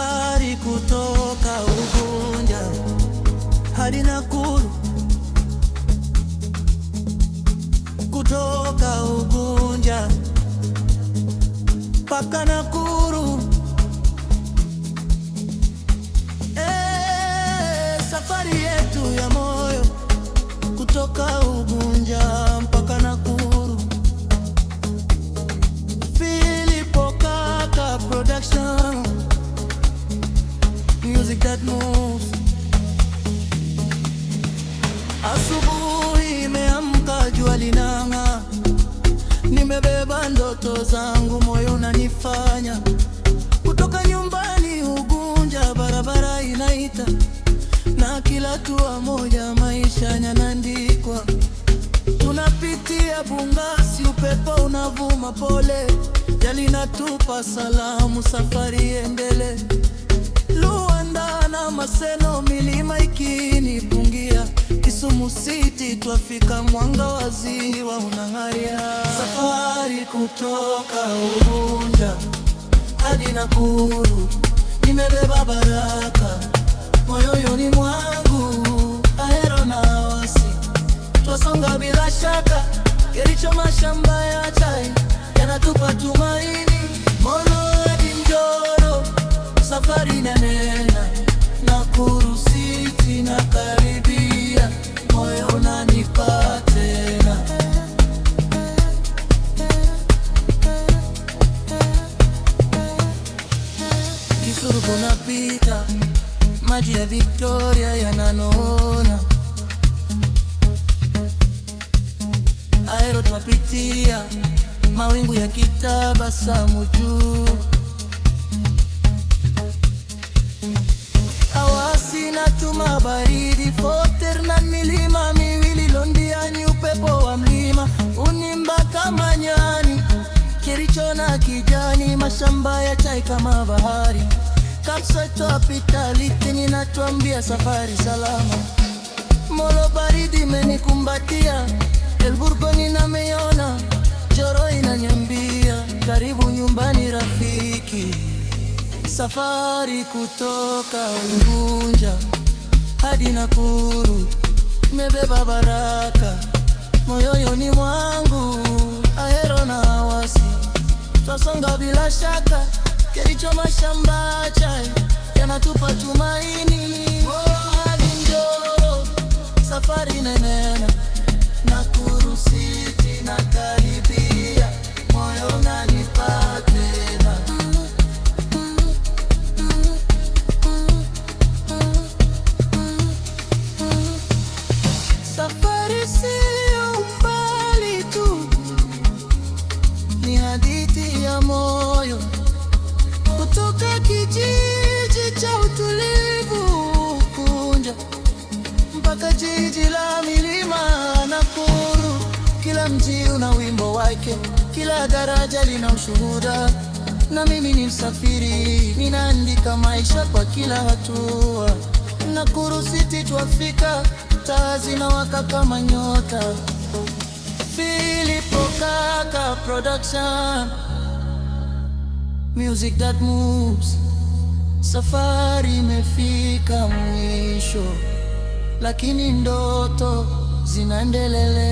Safari kutoka Ugunja hadi Nakuru, kutoka Ugunja mpaka Nakuru. Safari yetu ya moyo kutoka Ugunja mpaka Nakuru. Philipo Kaka Production, music that moves. Asubuhi imeamka, jua linang'aa, nimebeba ndoto zangu, moyo unanifanya kutoka nyumbani Ugunja. Barabara inaita na kila hatua moja maisha yanaandikwa. Tunapitia Bungasi, upepo unavuma pole, jali natupa salamu, safari endele. Luanda na Maseno, milima ikinipungia, Kisumu City twafika, mwanga wa ziwa unang'aria. Safari kutoka Ugunja hadi Nakuru, nimebeba baraka moyoni mwangu. Ahero na Wasi twasonga bila shaka, Kericho mashamba ya chai yanatupa tumaini. Molo hadi Njoro, safari nanena, Nakuru City na karibia, moyo unanipa tena. Kisuru kunapita, maji ya Victoria yananona. Ahero twapitia, mawingu ya kitabasamu juu. Awasi na tuma baridi, Foter na milima miwili, Londiani upepo wa mlima unimba kama nyani. Kericho na kijani, mashamba ya chai kama bahari. Kapsait twapita, Litini natuambia safari salama. Molo baridi imenikumbatia, Elburgo ninameiona, Njoro inaniambia karibu nyumbani rafiki. Safari kutoka Ugunja hadi Nakuru, nimebeba baraka moyoni mwangu. Ahero na Wasi twasonga bila shaka, Kericho mashamba chai yanatupa tumaini. Hadi Njoro, safari nenena, Nakuru City na karibia, moyo unanipa tena. Safari sio mbali tu, ni hadithi ya moyo, kutoka kijiji cha utulivu Ugunja mpaka jiji la milima Nakuru. Kila mji una wimbo wake, kila daraja lina ushuhuda, na mimi ni msafiri, ninaandika maisha kwa kila hatua. Nakuru City twafika, taa zinawaka kama nyota. Philipo Kaka Production, music that moves. Safari imefika mwisho, lakini ndoto zinaendelea.